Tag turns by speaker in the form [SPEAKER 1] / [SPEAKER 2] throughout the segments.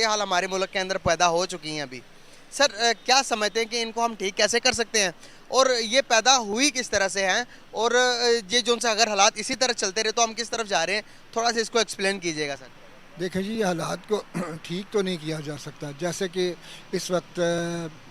[SPEAKER 1] حال ہمارے ملک کے اندر پیدا ہو چکی ہیں ابھی سر کیا سمجھتے ہیں کہ ان کو ہم ٹھیک کیسے کر سکتے ہیں اور یہ پیدا ہوئی کس طرح سے ہیں اور یہ جو ان سے اگر حالات اسی طرح چلتے رہے تو ہم کس طرف جا رہے ہیں تھوڑا سا اس کو ایکسپلین کیجیے گا سر.
[SPEAKER 2] دیکھیں جی، یہ حالات کو ٹھیک تو نہیں کیا جا سکتا، جیسے کہ اس وقت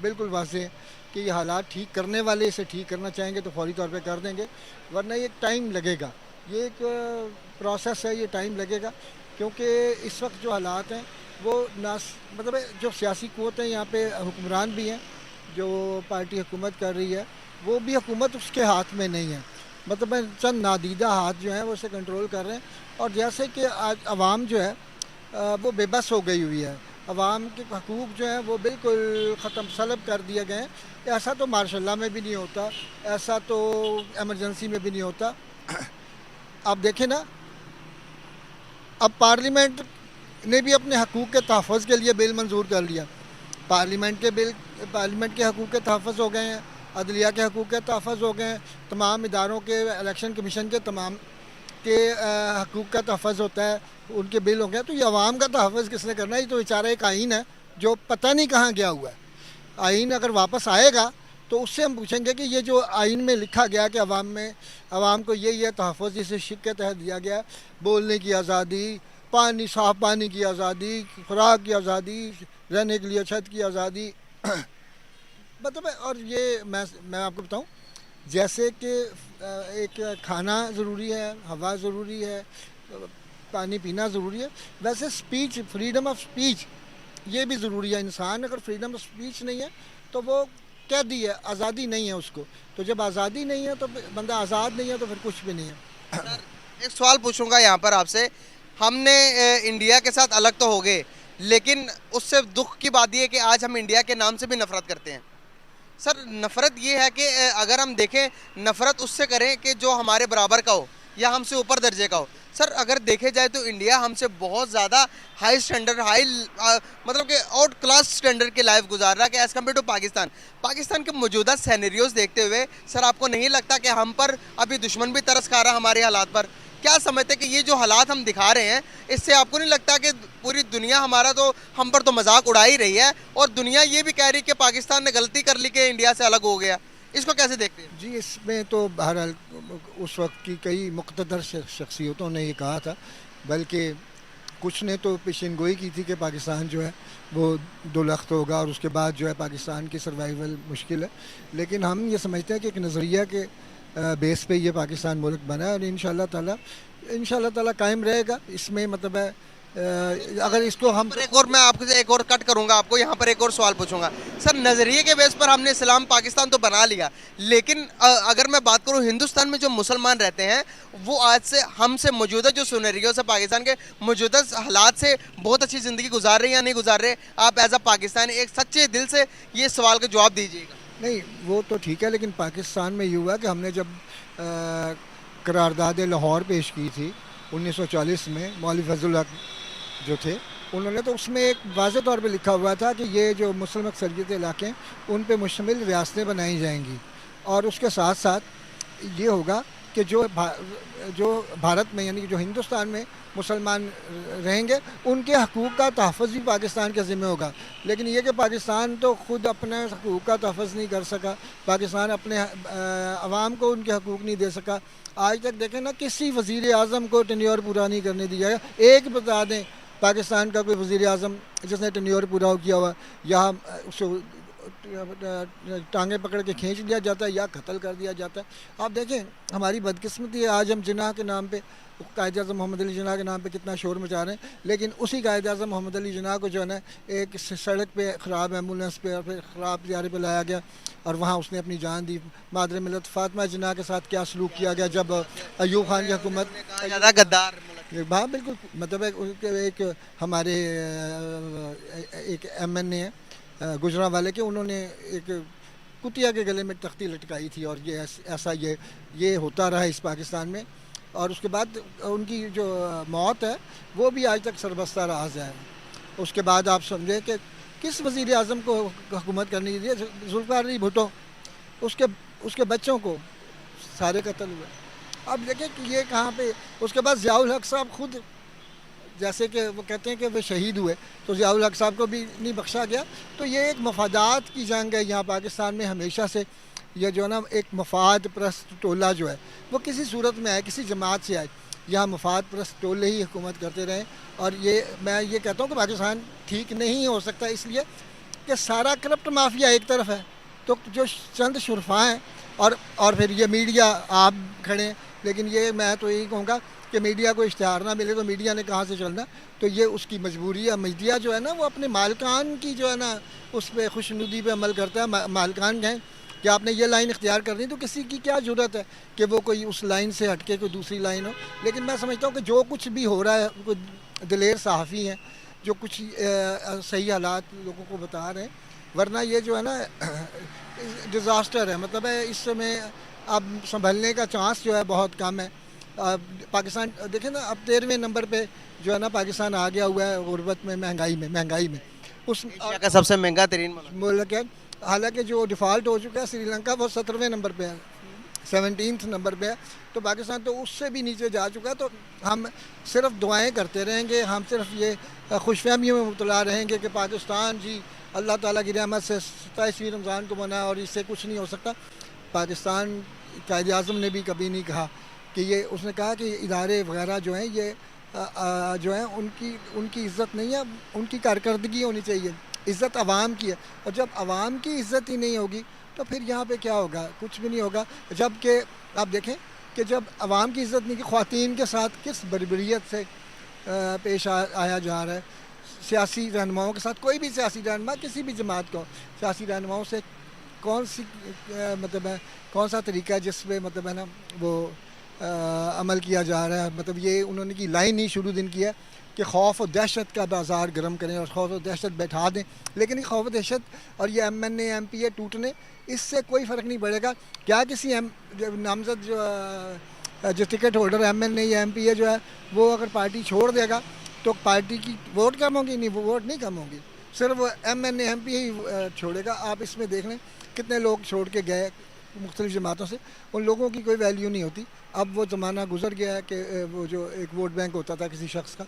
[SPEAKER 2] بالکل واضح ہے کہ یہ حالات ٹھیک کرنے والے اسے ٹھیک کرنا چاہیں گے تو فوری طور پہ کر دیں گے، ورنہ یہ ٹائم لگے گا. یہ ایک پروسیس ہے، یہ ٹائم لگے گا، کیونکہ اس وقت جو حالات ہیں وہ مطلب جو سیاسی قوتیں یہاں پہ حکمران بھی ہیں، جو پارٹی حکومت کر رہی ہے وہ بھی حکومت اس کے ہاتھ میں نہیں ہے، مطلب چند نادیدہ ہاتھ جو ہیں وہ اسے کنٹرول کر رہے ہیں. اور جیسے کہ آج عوام جو ہے وہ بے بس ہو گئی ہوئی ہے، عوام کے حقوق جو ہیں وہ بالکل ختم سلب کر دیے گئے ہیں. ایسا تو مارشاء اللہ میں بھی نہیں ہوتا، ایسا تو ایمرجنسی میں بھی نہیں ہوتا. آپ دیکھیں نا، اب پارلیمنٹ نے بھی اپنے حقوق کے تحفظ کے لیے بل منظور کر لیا. پارلیمنٹ کے حقوق کے تحفظ ہو گئے ہیں، عدلیہ کے حقوق کے تحفظ ہو گئے ہیں، تمام اداروں کے، الیکشن کمیشن کے تمام کے حقوق کا تحفظ ہوتا ہے، ان کے بل ہو گئے. تو یہ عوام کا تحفظ کس نے کرنا ہے؟ یہ تو بیچارہ ایک آئین ہے جو پتہ نہیں کہاں گیا ہوا ہے. آئین اگر واپس آئے گا تو اس سے ہم پوچھیں گے کہ یہ جو آئین میں لکھا گیا کہ عوام کو یہ تحفظ جسے شک کے تحت دیا گیا، بولنے کی آزادی، صاف پانی کی آزادی، خوراک کی آزادی، رہنے کے لیے چھت کی آزادی، مطلب. اور یہ میں آپ کو بتاؤں، جیسے کہ ایک کھانا ضروری ہے، ہوا ضروری ہے، پانی پینا ضروری ہے، ویسے سپیچ، فریڈم آف سپیچ یہ بھی ضروری ہے. انسان اگر فریڈم آف سپیچ نہیں ہے تو وہ قیدی ہے، آزادی نہیں ہے اس کو. تو جب آزادی نہیں ہے تو بندہ آزاد نہیں ہے تو پھر کچھ بھی نہیں ہے.
[SPEAKER 1] سر ایک سوال پوچھوں گا یہاں پر آپ سے. ہم نے انڈیا کے ساتھ الگ تو ہو گئے، لیکن اس سے دکھ کی بات یہ ہے کہ آج ہم انڈیا کے نام سے بھی نفرت کرتے ہیں. سر نفرت یہ ہے کہ اگر ہم دیکھیں نفرت اس سے کریں کہ جو ہمارے برابر کا ہو یا ہم سے اوپر درجے کا ہو. سر اگر دیکھے جائے تو انڈیا ہم سے بہت زیادہ ہائی سٹینڈرڈ، مطلب کہ آؤٹ کلاس سٹینڈرڈ کی لائف گزار رہا ہے کہ ایز کمپیئر ٹو پاکستان کے موجودہ سینیریوز دیکھتے ہوئے سر آپ کو نہیں لگتا کہ ہم پر ابھی دشمن بھی ترس کھا رہا ہمارے حالات پر؟ کیا سمجھتے کہ یہ جو حالات ہم دکھا رہے ہیں اس سے آپ کو نہیں لگتا کہ پوری دنیا ہم پر تو مذاق اڑا ہی رہی ہے اور دنیا یہ بھی کہہ رہی کہ پاکستان نے غلطی کر لی کہ انڈیا سے الگ ہو گیا؟ اس کو کیسے دیکھتے ہیں؟
[SPEAKER 2] جی، اس میں تو بہرحال اس وقت کی کئی مقتدر شخصیتوں نے یہ کہا تھا، بلکہ کچھ نے تو پیشین گوئی کی تھی کہ پاکستان جو ہے وہ دو لخت ہوگا اور اس کے بعد جو ہے پاکستان کی سروائیول مشکل ہے. لیکن ہم یہ سمجھتے ہیں کہ ایک نظریہ کے بیس پہ یہ پاکستان ملک بنا ہے اور انشاءاللہ تعالیٰ قائم رہے گا. اس میں مطلب ہے اگر اس کو ہم
[SPEAKER 1] میں آپ سے ایک اور کٹ کروں گا، آپ کو یہاں پر ایک اور سوال پوچھوں گا. سر نظریے کے بیس پر ہم نے اسلام پاکستان تو بنا لیا، لیکن اگر میں بات کروں ہندوستان میں جو مسلمان رہتے ہیں وہ آج سے ہم سے موجودہ جو سینیریو سے پاکستان کے موجودہ حالات سے بہت اچھی زندگی گزار رہے ہیں یا نہیں گزار رہے؟ آپ ایز اے پاکستانی ایک سچے دل سے یہ سوال کا جواب دیجیے گا.
[SPEAKER 2] نہیں، وہ تو ٹھیک ہے، لیکن پاکستان میں یہ ہوا کہ ہم نے جب قرارداد لاہور پیش کی تھی 1940 میں، مولوی فضل الحق جو تھے انہوں نے، تو اس میں ایک واضح طور پہ لکھا ہوا تھا کہ یہ جو مسلم اکثریت علاقے ہیں ان پہ مشتمل ریاستیں بنائی جائیں گی، اور اس کے ساتھ ساتھ یہ ہوگا کہ جو بھارت میں یعنی کہ جو ہندوستان میں مسلمان رہیں گے ان کے حقوق کا تحفظ بھی پاکستان کے ذمہ ہوگا. لیکن یہ کہ پاکستان تو خود اپنے حقوق کا تحفظ نہیں کر سکا، پاکستان اپنے عوام کو ان کے حقوق نہیں دے سکا. آج تک دیکھیں نا، کسی وزیر اعظم کو ٹینیور پورا نہیں کرنے دیا گیا. ایک بتا دیں پاکستان کا کوئی وزیر اعظم جس نے ٹینیور پورا کیا ہوا، یہاں اس کو ٹانگیں پکڑ کے کھینچ لیا جاتا ہے یا قتل کر دیا جاتا ہے. آپ دیکھیں ہماری بدقسمتی ہے، آج ہم جناح کے نام پہ، قائد اعظم محمد علی جناح کے نام پہ کتنا شور مچا رہے ہیں، لیکن اسی قائد اعظم محمد علی جناح کو جو ہے نا ایک سڑک پہ خراب ایمبولینس پہ اور پھر خراب طیارے پہ لایا گیا اور وہاں اس نے اپنی جان دی. مادر ملت فاطمہ جناح کے ساتھ کیا سلوک کیا گیا جب ایوب خان کی حکومت،
[SPEAKER 1] غدار.
[SPEAKER 2] ہاں بالکل، مطلب ایک ہمارے ایک ایم این اے گجرانوالے کے، انہوں نے ایک کتیا کے گلے میں تختی لٹکائی تھی اور یہ ایسا یہ ہوتا رہا اس پاکستان میں. اور اس کے بعد ان کی جو موت ہے وہ بھی آج تک سربستہ راز ہے. اس کے بعد آپ سمجھیں کہ کس وزیر اعظم کو حکومت کرنی تھی؟ ذوالفقار علی بھٹو، اس کے بچوں کو سارے قتل ہوئے. اب دیکھیں کہ یہ کہاں پہ. اس کے بعد ضیاء الحق صاحب خود جیسے کہ وہ کہتے ہیں کہ وہ شہید ہوئے تو ضیاء الحق صاحب کو بھی نہیں بخشا گیا. تو یہ ایک مفادات کی جنگ ہے یہاں پاکستان میں ہمیشہ سے. یہ جو ہے نا ایک مفاد پرست ٹولہ جو ہے وہ کسی صورت میں آئے, کسی جماعت سے آئے, یہاں مفاد پرست ٹولے ہی حکومت کرتے رہیں. اور یہ میں یہ کہتا ہوں کہ پاکستان ٹھیک نہیں ہو سکتا اس لیے کہ سارا کرپٹ مافیا ایک طرف ہے, تو جو چند شرفاء ہیں اور پھر یہ میڈیا آپ کھڑے ہیں. لیکن یہ میں تو یہی کہوں گا کہ میڈیا کو اشتہار نہ ملے تو میڈیا نے کہاں سے چلنا. تو یہ اس کی مجبوری ہے. میڈیا جو ہے نا وہ اپنے مالکان کی جو ہے نا اس پہ خوشنودی پہ عمل کرتا ہے. مالکان کہیں کہ آپ نے یہ لائن اختیار کرنی تو کسی کی کیا ضرورت ہے کہ وہ کوئی اس لائن سے ہٹ کے کوئی دوسری لائن ہو. لیکن میں سمجھتا ہوں کہ جو کچھ بھی ہو رہا ہے, کوئی دلیر صحافی ہیں جو کچھ صحیح حالات لوگوں کو بتا رہے ہیں, ورنہ یہ جو ہے نا ڈیزاسٹر ہے. مطلب ہے اس میں اب سنبھلنے کا چانس جو ہے بہت کم ہے. پاکستان دیکھیں نا اب 13ویں نمبر پہ جو ہے نا پاکستان آ گیا ہوا ہے غربت میں, مہنگائی میں اس
[SPEAKER 1] ایشیا کا سب سے مہنگا ترین
[SPEAKER 2] ملک ہے. حالانکہ جو ڈیفالٹ ہو چکا ہے سری لنکا وہ 17ویں نمبر پہ ہے, 17th نمبر پہ ہے. تو پاکستان تو اس سے بھی نیچے جا چکا ہے. تو ہم صرف دعائیں کرتے رہیں گے, ہم صرف یہ خوش فہمیوں میں مبتلا رہیں گے کہ پاکستان جی اللہ تعالیٰ کی رحمت سے 27ویں رمضان کو منا اور اس سے کچھ نہیں ہو سکتا. پاکستان قائد اعظم نے بھی کبھی نہیں کہا کہ یہ, اس نے کہا کہ ادارے وغیرہ جو ہیں یہ جو ہیں ان کی عزت نہیں ہے, ان کی کارکردگی ہونی چاہیے. عزت عوام کی ہے, اور جب عوام کی عزت ہی نہیں ہوگی تو پھر یہاں پہ کیا ہوگا؟ کچھ بھی نہیں ہوگا. جب کہ آپ دیکھیں کہ جب عوام کی عزت نہیں کی, خواتین کے ساتھ کس بربریت سے پیش آیا جا رہا ہے. سیاسی رہنماؤں کے ساتھ, کوئی بھی سیاسی رہنما کسی بھی جماعت کو, سیاسی رہنماؤں سے کون سا طریقہ ہے جس پہ مطلب ہے نا وہ عمل کیا جا رہا ہے. مطلب یہ انہوں نے کی لائن ہی شروع دن کیا کہ خوف و دہشت کا بازار گرم کریں اور خوف و دہشت بیٹھا دیں. لیکن یہ خوف و دہشت اور یہ MNA MPA ٹوٹنے, اس سے کوئی فرق نہیں پڑے گا. کیا کسی نامزد جو ٹکٹ ہولڈر MNA یا MPA جو ہے وہ اگر پارٹی چھوڑ دے گا تو پارٹی کی ووٹ کم ہوگی؟ نہیں, وہ ووٹ نہیں کم ہوگی, صرف MNA MPA ہی چھوڑے گا. آپ اس میں دیکھ لیں کتنے لوگ چھوڑ کے گئے مختلف جماعتوں سے, ان لوگوں کی کوئی ویلیو نہیں ہوتی. اب وہ زمانہ گزر گیا ہے کہ وہ جو ایک ووٹ بینک ہوتا تھا کسی شخص کا,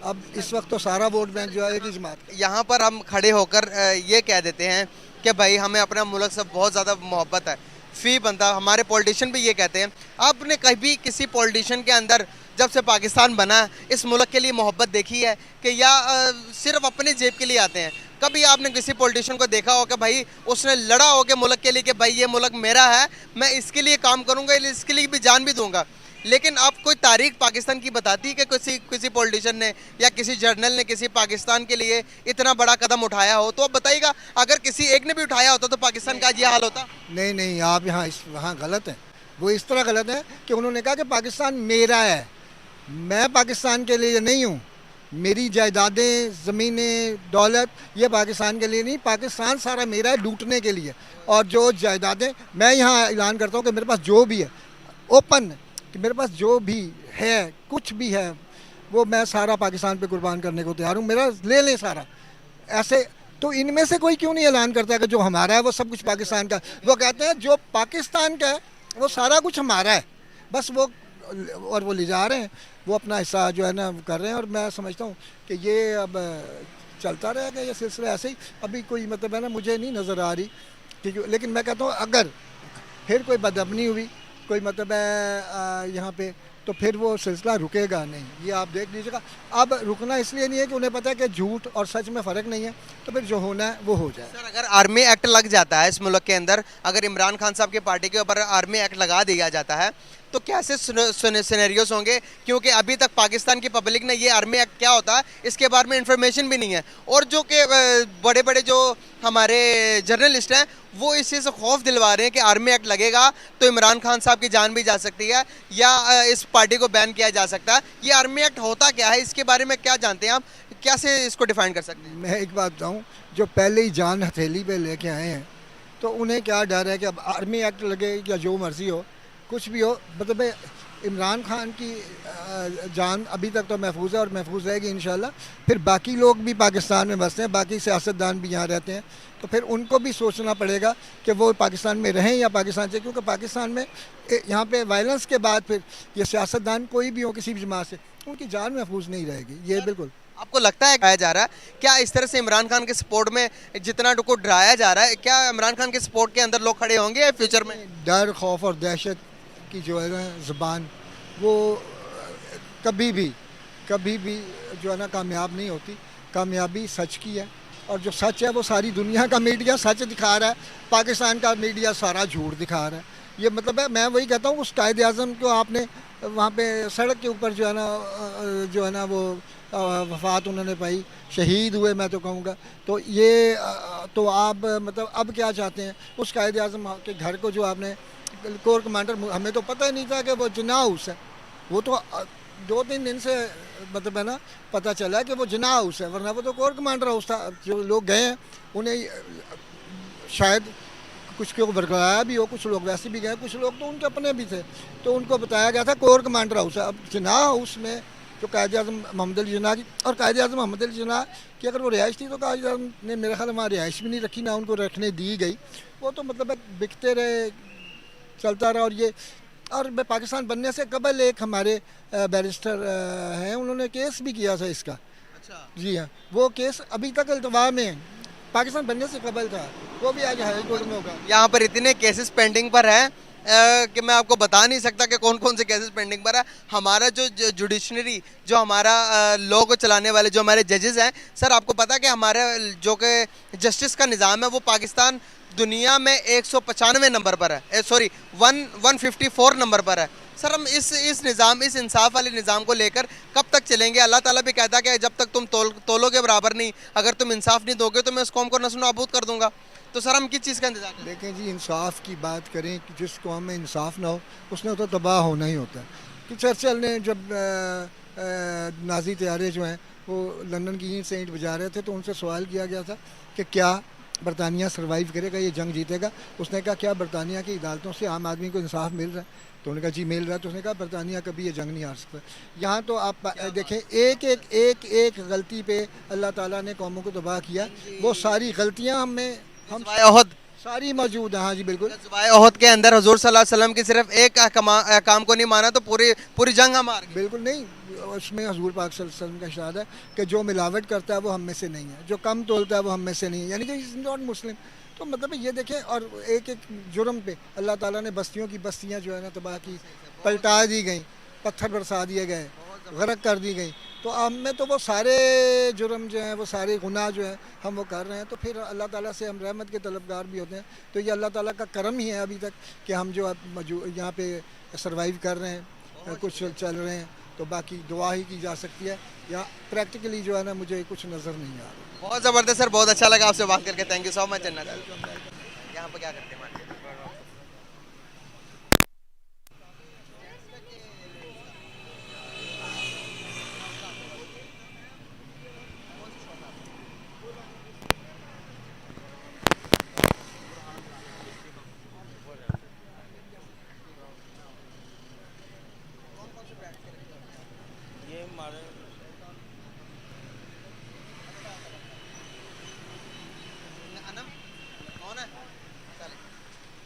[SPEAKER 2] اب اس وقت تو سارا ووٹ بینک جو ہے ایک ہی جماعت.
[SPEAKER 1] یہاں پر ہم کھڑے ہو کر یہ کہہ دیتے ہیں کہ بھائی ہمیں اپنا ملک سے بہت زیادہ محبت ہے. فی بندہ ہمارے پولیٹیشین بھی یہ کہتے ہیں. آپ نے کبھی کسی پولیٹیشین کے اندر جب سے پاکستان بنا اس ملک کے لیے محبت دیکھی ہے کہ یا صرف اپنی جیب کے لیے آتے ہیں؟ کبھی آپ نے کسی پولیٹیشین کو دیکھا ہو کہ بھائی اس نے لڑا ہو کہ ملک کے لیے کہ بھائی یہ ملک میرا ہے, میں اس کے لیے کام کروں گا, اس کے لیے بھی جان بھی دوں گا. لیکن آپ کوئی تاریخ پاکستان کی بتاتی کہ کسی پولیٹیشین نے یا کسی جرنل نے کسی پاکستان کے لیے اتنا بڑا قدم اٹھایا ہو؟ تو آپ بتائیے گا اگر کسی ایک نے بھی اٹھایا ہوتا تو پاکستان کا یہ حال ہوتا؟
[SPEAKER 2] نہیں, آپ وہاں غلط ہیں. وہ اس طرح غلط ہے کہ انہوں نے کہا کہ پاکستان میرا ہے. میں پاکستان کے لیے نہیں ہوں. میری جائیدادیں, زمینیں, دولت یہ پاکستان کے لیے نہیں, پاکستان سارا میرا ہے لوٹنے کے لیے. اور جو جائیدادیں میں یہاں اعلان کرتا ہوں کہ میرے پاس جو بھی ہے, اوپن کہ میرے پاس جو بھی ہے, کچھ بھی ہے, وہ میں سارا پاکستان پہ قربان کرنے کو تیار ہوں. میرا لے لیں سارا. ایسے تو ان میں سے کوئی کیوں نہیں اعلان کرتا ہے کہ جو ہمارا ہے وہ سب کچھ پاکستان کا؟ وہ کہتے ہیں جو پاکستان کا ہے وہ سارا کچھ ہمارا ہے, بس وہ, اور وہ لے جا رہے ہیں, وہ اپنا حصہ جو ہے نا کر رہے ہیں. اور میں سمجھتا ہوں کہ یہ اب چلتا رہے گا یہ سلسلہ ایسے ہی. ابھی کوئی مطلب ہے نا مجھے نہیں نظر آ رہی کہ, لیکن میں کہتا ہوں اگر پھر کوئی بدامنی ہوئی, کوئی مطلب ہے یہاں پہ, تو پھر وہ سلسلہ رکے گا نہیں. یہ آپ دیکھ لیجیے گا. اب رکنا اس لیے نہیں ہے کہ انہیں پتہ ہے کہ جھوٹ اور سچ میں فرق نہیں ہے, تو پھر جو ہونا ہے وہ ہو جائے.
[SPEAKER 1] سر اگر آرمی ایکٹ لگ جاتا ہے اس ملک کے اندر, اگر عمران خان صاحب کی پارٹی کے اوپر آرمی ایکٹ لگا دیا جاتا ہے تو کیسے سینیریوز ہوں گے؟ کیونکہ ابھی تک پاکستان کی پبلک نے یہ آرمی ایکٹ کیا ہوتا ہے اس کے بارے میں انفارمیشن بھی نہیں ہے. اور جو کہ بڑے بڑے جو ہمارے جرنلسٹ ہیں وہ اس چیز سے خوف دلوا رہے ہیں کہ آرمی ایکٹ لگے گا تو عمران خان صاحب کی جان بھی جا سکتی ہے یا اس پارٹی کو بین کیا جا سکتا ہے. یہ آرمی ایکٹ ہوتا کیا ہے, اس کے بارے میں کیا جانتے ہیں آپ, کیسے اس کو ڈیفائن کر سکتے ہیں؟
[SPEAKER 2] میں ایک بات بتاؤں, جو پہلے ہی جان ہتھیلی پہ لے کے آئے ہیں تو انہیں کیا ڈر ہے کہ اب آرمی ایکٹ لگے یا جو مرضی ہو, کچھ بھی ہو. مطلب عمران خان کی جان ابھی تک تو محفوظ ہے اور محفوظ رہے گی انشاءاللہ. پھر باقی لوگ بھی پاکستان میں بستے ہیں, باقی سیاستدان بھی یہاں رہتے ہیں, تو پھر ان کو بھی سوچنا پڑے گا کہ وہ پاکستان میں رہیں یا پاکستان سے, کیونکہ پاکستان میں یہاں پہ وائلنس کے بعد پھر یہ سیاستدان کوئی بھی ہو کسی بھی جماعت سے, ان کی جان محفوظ نہیں رہے گی. یہ بالکل
[SPEAKER 1] آپ کو لگتا ہے کہا جا رہا ہے کیا اس طرح سے عمران خان کے سپورٹ میں جتنا کو ڈرایا جا رہا ہے, کیا عمران خان کے سپورٹ کے اندر لوگ کھڑے ہوں گے فیوچر میں؟
[SPEAKER 2] ڈر, خوف اور دہشت کی جو ہے نا زبان, وہ کبھی بھی جو ہے نا کامیاب نہیں ہوتی. کامیابی سچ کی ہے, اور جو سچ ہے وہ ساری دنیا کا میڈیا سچ دکھا رہا ہے, پاکستان کا میڈیا سارا جھوٹ دکھا رہا ہے. یہ مطلب ہے, میں وہی کہتا ہوں اس قائد اعظم کو آپ نے وہاں پہ سڑک کے اوپر جو ہے نا وہ وفات انہوں نے پائی, شہید ہوئے میں تو کہوں گا. تو یہ تو آپ مطلب اب کیا چاہتے ہیں اس قائد اعظم کے گھر کو جو آپ نے کور کمانڈر, ہمیں تو پتہ ہی نہیں تھا کہ وہ جناح ہاؤس ہے. وہ تو 2-3 دن سے مطلب ہے نا پتہ چلا کہ وہ جناح ہاؤس ہے, ورنہ وہ تو کور کمانڈر ہاؤس تھا. جو لوگ گئے ہیں انہیں شاید کچھ کو برگلایا بھی ہو, کچھ لوگ ویسے بھی گئے, کچھ لوگ تو ان کے اپنے بھی تھے, تو ان کو بتایا گیا تھا کور کمانڈر ہاؤس ہے. اب جناح ہاؤس میں جو قائد اعظم محمد علی جناح کی, اور قائد اعظم محمد علی جناح کی اگر وہ رہائش تھی تو قائد اعظم نے میرے خیال میں وہاں رہائش بھی نہیں رکھی, نہ ان کو رکھنے دی گئی. وہ تو مطلب بکتے رہے, چلتا رہا. اور پاکستان بننے سے قبل ایک ہمارے بیرسٹر ہیں, انہوں نے کیس بھی کیا تھا اس کا. جی ہاں, وہ کیس ابھی تک التوا میں ہے, پاکستان بننے سے قبل تھا, وہ بھی آج ہائی کورٹ میں ہوگا.
[SPEAKER 1] یہاں پر اتنے کیسز پینڈنگ پر ہیں کہ میں آپ کو بتا نہیں سکتا کہ کون کون سے کیسز پینڈنگ پر ہے. ہمارا جو جوڈیشنری, جو ہمارا لاء کو چلانے والے جو ہمارے ججز ہیں, سر آپ کو پتا کہ ہمارا جو کہ جسٹس کا نظام ہے وہ پاکستان دنیا میں 195 نمبر پر ہے, سوری 154 نمبر پر ہے. سر ہم اس نظام, اس انصاف والے نظام کو لے کر کب تک چلیں گے؟ اللہ تعالیٰ بھی کہتا ہے کہ جب تک تم تولو کے برابر نہیں, اگر تم انصاف نہیں دو گے تو میں اس قوم کو نسل و نابود کر دوں گا. تو سر ہم کس چیز کا انتظار کریں؟
[SPEAKER 2] دیکھیں جی, انصاف کی بات کریں کہ جس قوم میں انصاف نہ ہو اس نے تو تباہ ہونا ہی ہوتا ہے. کہ چرچل نے جب نازی طیارے جو ہیں وہ لندن کی سے اینٹ بجا رہے تھے تو ان سے سوال کیا گیا تھا کہ کیا برطانیہ سروائیو کرے گا, یہ جنگ جیتے گا؟ اس نے کہا کیا برطانیہ کی عدالتوں سے عام آدمی کو انصاف مل رہا ہے؟ تو انہوں نے کہا جی مل رہا ہے. تو اس نے کہا برطانیہ کبھی یہ جنگ نہیں ہار سکتا. یہاں تو آپ دیکھیں ایک غلطی پہ اللہ تعالیٰ نے قوموں کو تباہ کیا. وہ ساری غلطیاں ہم
[SPEAKER 1] احد
[SPEAKER 2] ساری موجود ہیں. ہاں جی بالکل.
[SPEAKER 1] غزوہ احد کے اندر حضور صلی اللہ علیہ وسلم کی صرف ایک احکام کو نہیں مانا تو پوری جنگ ہم ہار گئے.
[SPEAKER 2] بالکل نہیں, اس میں حضور پاک صلی اللہ علیہ وسلم کا ارشاد ہے کہ جو ملاوٹ کرتا ہے وہ ہم میں سے نہیں ہے, جو کم تولتا ہے وہ ہم میں سے نہیں ہے, یعنی کہ از ناٹ مسلم. تو مطلب یہ دیکھیں, اور ایک جرم پہ اللہ تعالیٰ نے بستیوں کی بستیاں جو ہے نا تباہ کی, پلٹا دی گئیں, پتھر برسا دیے گئے, غرق کر دی گئیں. تو ہم میں تو وہ سارے جرم جو ہیں, وہ سارے گناہ جو ہیں ہم وہ کر رہے ہیں. تو پھر اللہ تعالیٰ سے ہم رحمت کے طلبگار بھی ہوتے ہیں. تو یہ اللہ تعالیٰ کا کرم ہی ہے ابھی تک کہ ہم جو یہاں پہ سروائیو کر رہے ہیں, کچھ چل رہے ہیں. تو باقی دعا ہی کی جا سکتی ہے, یا پریکٹیکلی جو ہے نا مجھے کچھ نظر نہیں آ رہا.
[SPEAKER 1] بہت زبردست سر, بہت اچھا لگا آپ سے بات کر کے, تھینک یو سو مچ. یہاں پہ کیا کرتے ہیں؟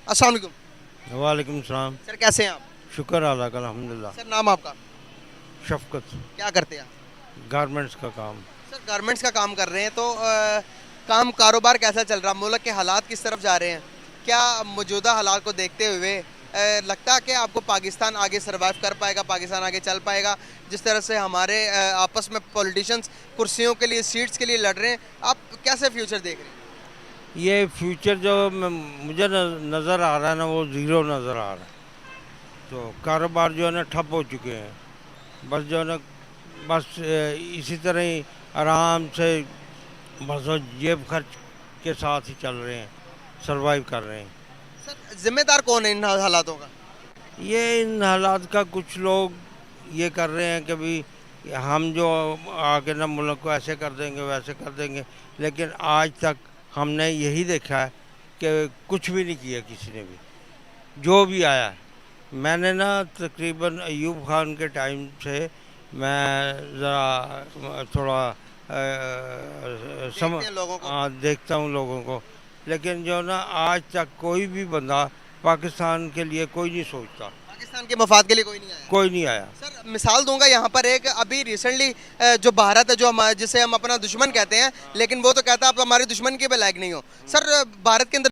[SPEAKER 1] السلام علیکم.
[SPEAKER 3] وعلیکم السلام.
[SPEAKER 1] سر کیسے ہیں آپ؟
[SPEAKER 3] شکر اللہ کا, الحمدللہ.
[SPEAKER 1] سر نام آپ کا؟
[SPEAKER 3] شفقت.
[SPEAKER 1] کیا کرتے ہیں آپ؟
[SPEAKER 3] گارمنٹس کا کام.
[SPEAKER 1] سر گارمنٹس کا کام کر رہے ہیں, تو کام کاروبار کیسا چل رہا؟ ملک کے حالات کس طرف جا رہے ہیں؟ کیا موجودہ حالات کو دیکھتے ہوئے لگتا ہے کہ آپ کو پاکستان آگے سروائیو کر پائے گا, پاکستان آگے چل پائے گا؟ جس طرح سے ہمارے آپس میں پولیٹیشنز کرسیوں کے لیے, سیٹس کے لیے لڑ رہے ہیں, آپ کیسے فیوچر دیکھ رہے ہیں؟
[SPEAKER 3] یہ فیوچر جو مجھے نظر آ رہا ہے نا, وہ زیرو نظر آ رہا ہے. تو کاروبار جو ہے نا ٹھپ ہو چکے ہیں. بس جو ہے نا بس اسی طرح ہی آرام سے بس جیب خرچ کے ساتھ ہی چل رہے ہیں, سروائیو کر رہے ہیں.
[SPEAKER 1] سر ذمہ دار کون ہے ان حالاتوں کا؟
[SPEAKER 3] یہ ان حالات کا کچھ لوگ یہ کر رہے ہیں کہ بھی ہم جو آگے نا ملک کو ایسے کر دیں گے, ویسے کر دیں گے. لیکن آج تک ہم نے یہی دیکھا ہے کہ کچھ بھی نہیں کیا کسی نے بھی, جو بھی آیا ہے میں نے نا تقریباً ایوب خان کے ٹائم سے میں ذرا تھوڑا
[SPEAKER 1] دیکھتے ہیں لوگوں کو۔
[SPEAKER 3] دیکھتا ہوں لوگوں کو، لیکن جو نا آج تک کوئی بھی بندہ پاکستان کے لیے کوئی نہیں سوچتا،
[SPEAKER 1] پاکستان کے مفاد کے لیے کوئی نہیں آیا۔
[SPEAKER 3] کوئی نہیں آیا۔
[SPEAKER 1] سر مثال دوں گا یہاں پر ایک، ابھی ریسنٹلی جو بھارت ہے، جو جسے ہم اپنا دشمن کہتے ہیں، لیکن وہ تو کہتا ہے آپ ہمارے دشمن کے بھی لائق نہیں ہو۔ سر بھارت کے اندر